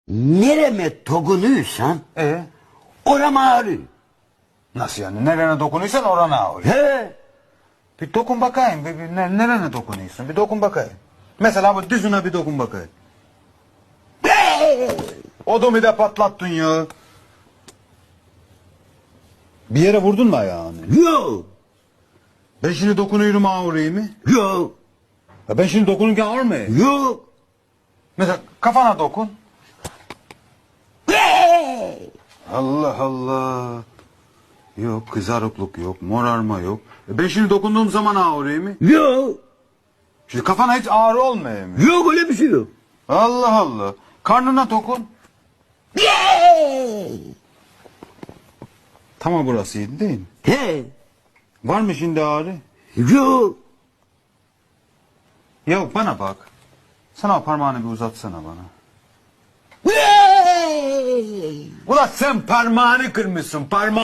Nereme dokunuyorsan oram ağrıyor. Nasıl yani? Nerene dokunuyorsan orana ağrıyor. He. Bir dokun bakayım. Nerene dokunuyorsun? Bir dokun bakayım. Mesela bu dizine bir dokun bakayım. Odumu da patlattın ya. Bir yere vurdun mu ayağını? Yok. Ben şimdi dokunuyorum ağrıyor mu? Yok. Ya ben şimdi dokunurken ağrımıyor. Yok. Mesela kafana dokun. Allah Allah. Yok kızarıklık yok, morarma yok. Ben şimdi dokunduğum zaman ağrıyor mu? Yok. Şimdi kafana hiç ağrı olmuyor mu? Yok, öyle bir şey yok. Allah Allah. Karnına dokun. Tamam burasıydı değil mi? He. Var mı şimdi ağrı? Yok. Ya bana bak. Sana o parmağını bir uzatsana bana. Ulan sen parmağını kırmışsın parmağını.